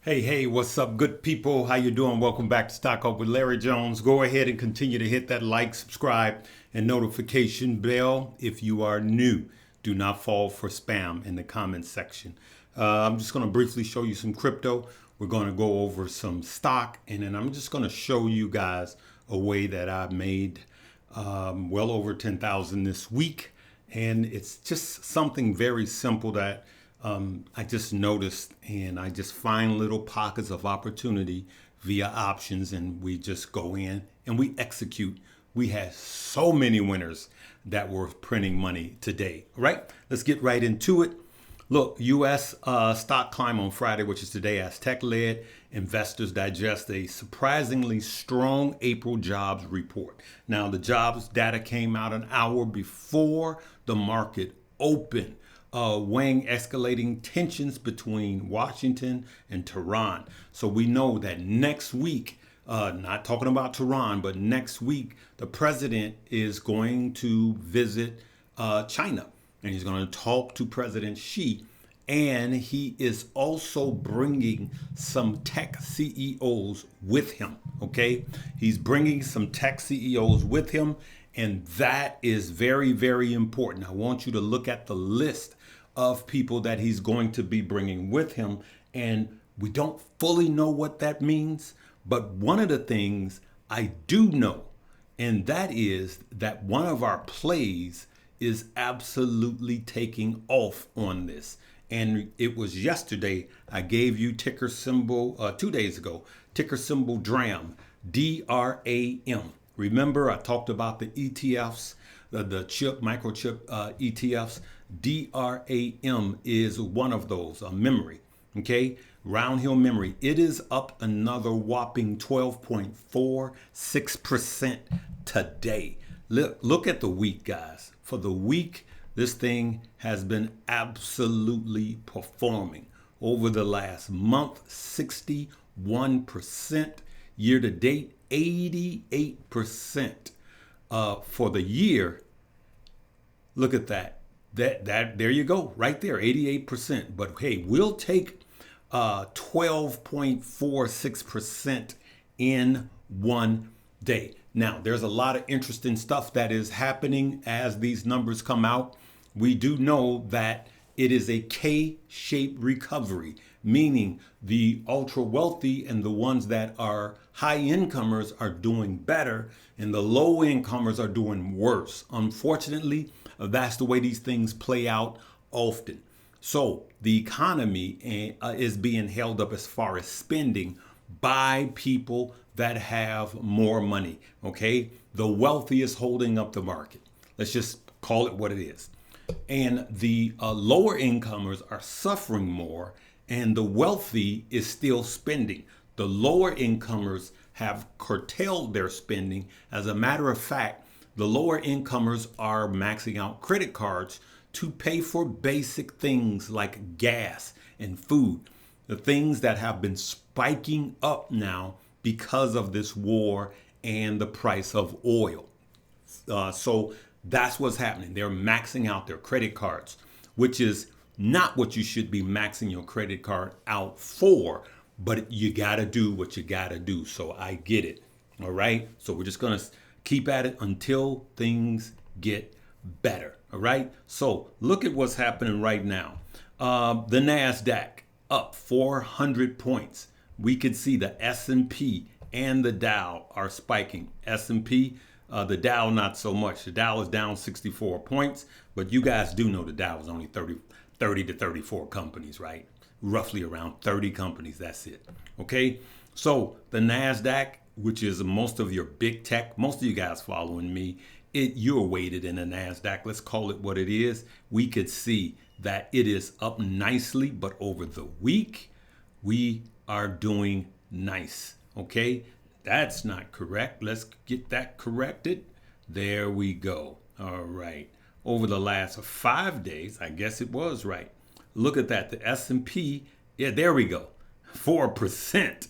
Hey, what's up, good people? How you doing? Welcome back to Stock Up with Larry Jones. Go ahead and continue to hit that like, subscribe, and notification bell if you are new. Do not fall for spam in the comments section. I'm just going to briefly show you some crypto. We're going to go over some stock, and then I'm just going to show you guys a way that I made well over 10,000 this week. And it's just something very simple that I just noticed, and I just find little pockets of opportunity via options, and we just go in and we execute. We had so many winners that were printing money today. All right, let's get right into it. Look, U.S. Stock climb on Friday, which is today, as tech-led investors digest a surprisingly strong April jobs report. Now, the jobs data came out an hour before the market opened, weighing escalating tensions between Washington and Tehran. So we know that next week, not talking about Tehran, but next week, the president is going to visit China, and he's going to talk to President Xi. And he is also bringing some tech CEOs with him. Okay, he's bringing some tech CEOs with him, and that is very, very important. I want you to look at the list of people that he's going to be bringing with him, and we don't fully know what that means. But one of the things I do know, and that is that one of our plays is absolutely taking off on this. And it was yesterday I gave you ticker symbol, 2 days ago, ticker symbol DRAM, DRAM. Remember, I talked about the ETFs, the chip, microchip ETFs. DRAM is one of those, a memory, okay? Round Hill memory. It is up another whopping 12.46% today. Look at the week, guys. For the week, this thing has been absolutely performing. Over the last month, 61%. Year to date, 88%. For the year, look at that. There you go, right there, 88%. But hey, we'll take 12.46% in one day. Now, there's a lot of interesting stuff that is happening as these numbers come out. We do know that it is a K-shaped recovery, meaning the ultra wealthy and the ones that are high incomers are doing better and the low incomers are doing worse. Unfortunately, that's the way these things play out often. So the economy is being held up as far as spending by people that have more money. Okay, the wealthy is holding up the market. Let's just call it what it is. And the lower incomers are suffering more, and the wealthy is still spending. The lower incomers have curtailed their spending. As a matter of fact, the lower incomers are maxing out credit cards to pay for basic things like gas and food, the things that have been spiking up now because of this war and the price of oil. So that's what's happening. They're maxing out their credit cards, which is not what you should be maxing your credit card out for, but you got to do what you got to do. So I get it. All right. So we're just going to keep at it until things get better. All right. So look at what's happening right now. The NASDAQ up 400 points. We could see the S&P and the Dow are spiking. S&P, the Dow not so much. The Dow is down 64 points, but you guys do know the Dow is only 30 to 34 companies, right? Roughly around 30 companies, that's it. Okay, so the NASDAQ, which is most of your big tech, most of you guys following me, you're weighted in the NASDAQ. Let's call it what it is. We could see that it is up nicely, but over the week, we are doing nice. Okay, that's not correct. Let's get that corrected. There we go. All right. Over the last 5 days, I guess it was right. Look at that. The S&P, yeah, there we go. 4%.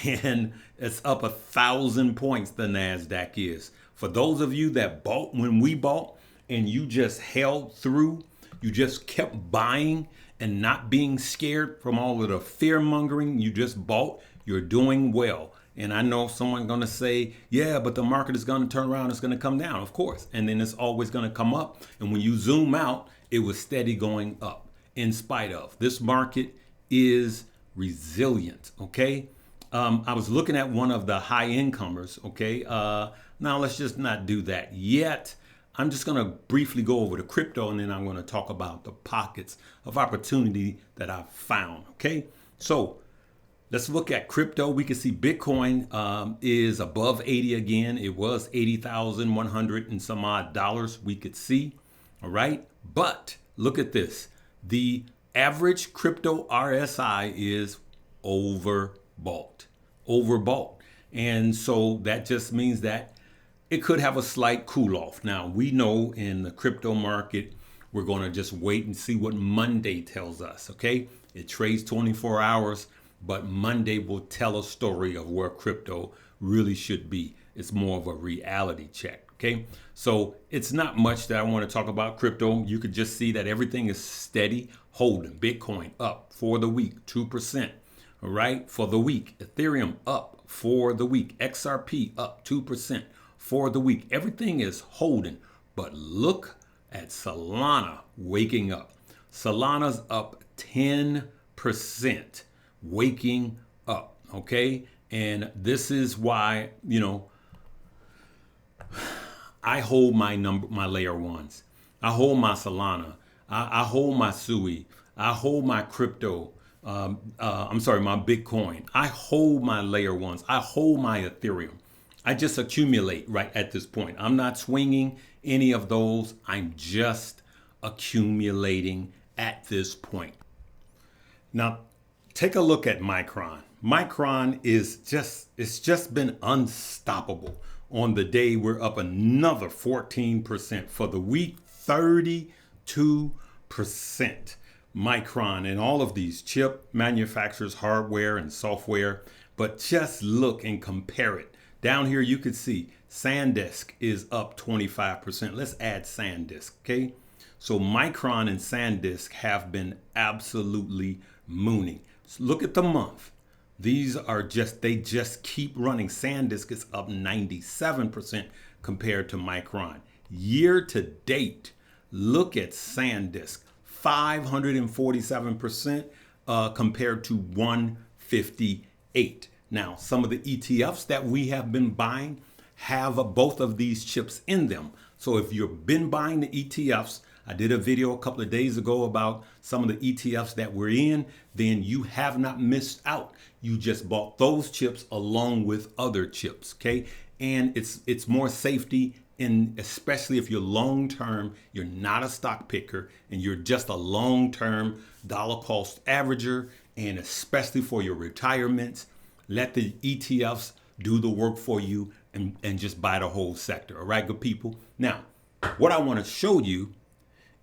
And it's up 1,000 points, the NASDAQ is. For those of you that bought when we bought and you just held through, you just kept buying and not being scared from all of the fear mongering you just bought, you're doing well. And I know someone's going to say, yeah, but the market is going to turn around. It's going to come down, of course. And then it's always going to come up. And when you zoom out, it was steady going up in spite of. This market is resilient, okay? I was looking at one of the high incomers, okay? Now let's just not do that yet. I'm just going to briefly go over the crypto, and then I'm going to talk about the pockets of opportunity that I've found, okay? So let's look at crypto. We can see Bitcoin is above 80 again. It was 80,100 and some odd dollars we could see. All right. But look at this. The average crypto RSI is overbought. And so that just means that it could have a slight cool off. Now, we know in the crypto market, we're going to just wait and see what Monday tells us. Okay. It trades 24 hours. But Monday will tell a story of where crypto really should be. It's more of a reality check, okay? So it's not much that I want to talk about crypto. You could just see that everything is steady holding. Bitcoin up for the week, 2%, all right? For the week, Ethereum up for the week. XRP up 2% for the week. Everything is holding. But look at Solana waking up. Solana's up 10%. Waking up, okay? And this is why, I hold my layer ones. I hold my Solana. I hold my SUI. I hold my crypto. My Bitcoin. I hold my layer ones. I hold my Ethereum. I just accumulate right at this point. I'm not swinging any of those. I'm just accumulating at this point. Now, take a look at Micron. Micron it's just been unstoppable. On the day, we're up another 14%. For the week, 32%. Micron and all of these chip manufacturers, hardware and software. But just look and compare it. Down here, you can see SanDisk is up 25%. Let's add SanDisk, okay? So Micron and SanDisk have been absolutely mooning. Look at the month. They just keep running. SanDisk is up 97% compared to Micron. Year to date, look at SanDisk, 547% compared to 158. Now, some of the ETFs that we have been buying have both of these chips in them. So if you've been buying the ETFs, I did a video a couple of days ago about some of the ETFs that we're in, then you have not missed out. You just bought those chips along with other chips, okay? And it's more safety, especially if you're long-term, you're not a stock picker, and you're just a long-term dollar cost averager, and especially for your retirements, let the ETFs do the work for you and just buy the whole sector, all right, good people? Now, what I want to show you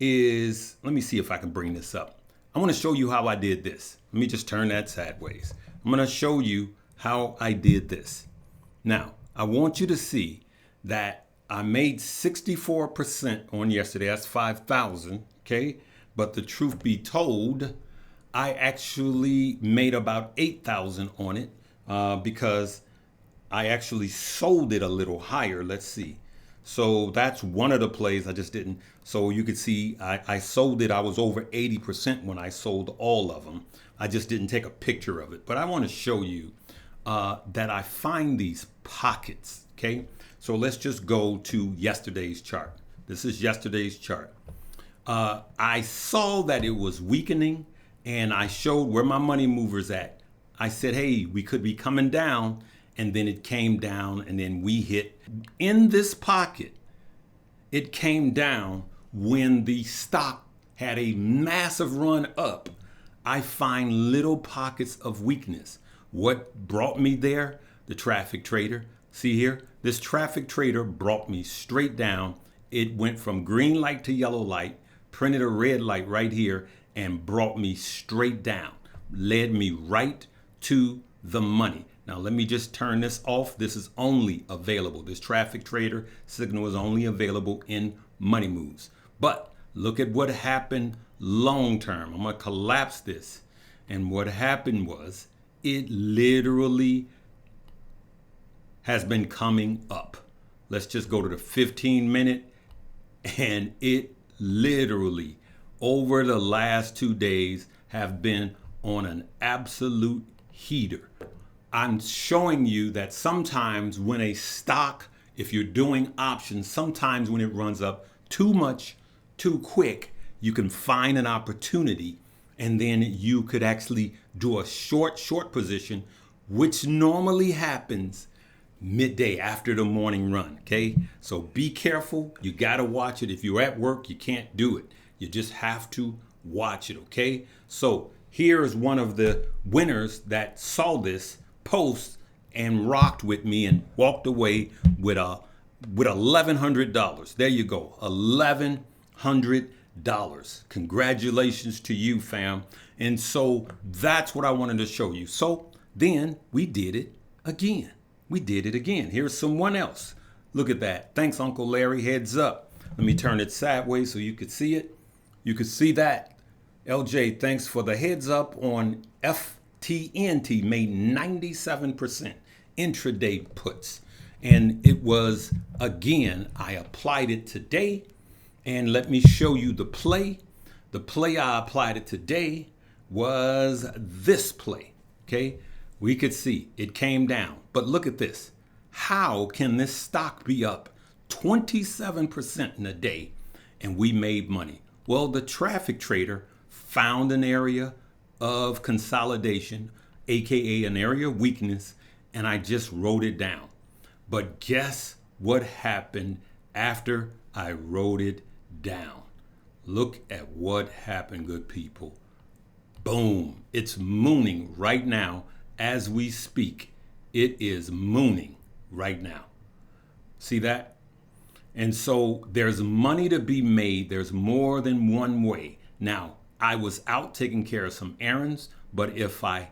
is, let me see if I can bring this up. I want to show you how I did this. Let me just turn that sideways. I'm going to show you how I did this. Now, I want you to see that I made 64% on yesterday. That's 5,000, okay? But the truth be told, I actually made about 8,000 on it because I actually sold it a little higher. Let's see. So that's one of the plays I just didn't. So you could see I sold it. I was over 80% when I sold all of them. I just didn't take a picture of it. But I want to show you that I find these pockets. Okay. So let's just go to yesterday's chart. This is yesterday's chart. I saw that it was weakening and I showed where my money movers at. I said, hey, we could be coming down. And then it came down and then we hit in this pocket. It came down when the stock had a massive run up. I find little pockets of weakness. What brought me there? The traffic trader. See here, this traffic trader brought me straight down. It went from green light to yellow light, printed a red light right here and brought me straight down. Led me right to the money. Now, let me just turn this off. This is only available. This traffic trader signal is only available in money moves. But look at what happened long term. I'm going to collapse this. And what happened was it literally has been coming up. Let's just go to the 15-minute, and it literally over the last 2 days have been on an absolute heater. I'm showing you that sometimes when a stock, if you're doing options, sometimes when it runs up too much, too quick, you can find an opportunity, and then you could actually do a short position, which normally happens midday after the morning run. Okay, so be careful. You got to watch it. If you're at work, you can't do it. You just have to watch it. Okay, so here is one of the winners that saw this post and rocked with me and walked away with $1,100. There you go, $1,100. Congratulations to you, fam. And so that's what I wanted to show you. So then we did it again. Here's someone else. Look at that. Thanks, Uncle Larry. Heads up. Let me turn it sideways so you could see it. You could see that. LJ, thanks for the heads up on FTNT. Made 97% intraday puts. And it was, again, I applied it today. And let me show you the play. The play I applied it today was this play. Okay, we could see it came down. But look at this. How can this stock be up 27% in a day and we made money? Well, the traffic trader found an area of consolidation, aka an area of weakness, and I just wrote it down. But guess what happened after I wrote it down? Look at what happened, good people. Boom. It's mooning right now as we speak. It is mooning right now. See that? And so there's money to be made. There's more than one way. Now, I was out taking care of some errands, but if I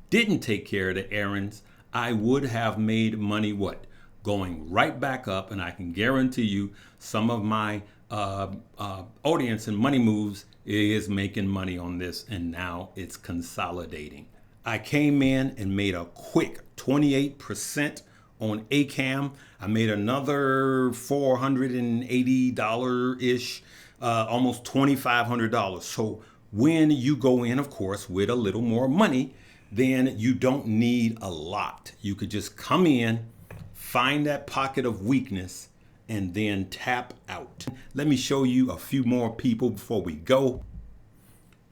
didn't take care of the errands, I would have made money what? Going right back up, and I can guarantee you some of my audience and money moves is making money on this, and now it's consolidating. I came in and made a quick 28% on ACAM. I made another $480-ish, almost $2,500. So when you go in, of course, with a little more money, then you don't need a lot. You could just come in, find that pocket of weakness, and then tap out. Let me show you a few more people before we go.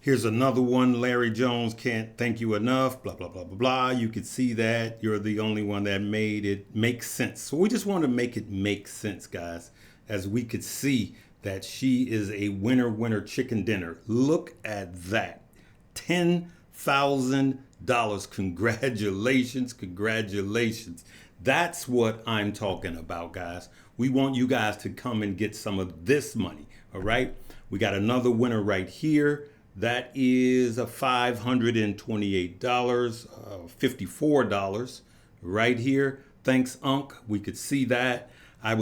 Here's another one. Larry Jones, can't thank you enough, blah, blah, blah, blah, blah. You could see that. You're the only one that made it make sense. So we just want to make it make sense, guys, as we could see that she is a winner chicken dinner. Look at that. $10,000. Congratulations. That's what I'm talking about, guys. We want you guys to come and get some of this money, all right? We got another winner right here. That is a $528, $54 right here. Thanks, Unc. We could see that. I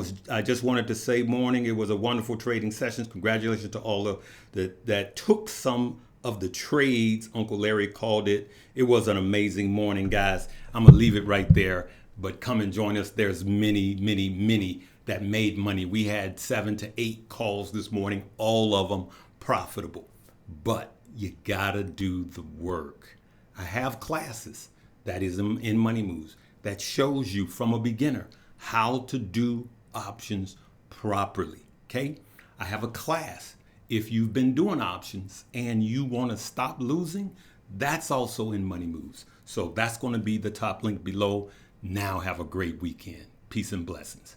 just wanted to say morning. It was a wonderful trading session. Congratulations to all of that took some of the trades. Uncle Larry called it. It was an amazing morning, guys. I'm gonna leave it right there, but come and join us. There's many that made money. We had 7 to 8 calls this morning, all of them profitable. But you gotta do the work. I have classes that is in Money Moves that shows you from a beginner how to do options properly, okay? I have a class. If you've been doing options and you wanna stop losing, that's also in Money Moves. So that's gonna be the top link below. Now have a great weekend. Peace and blessings.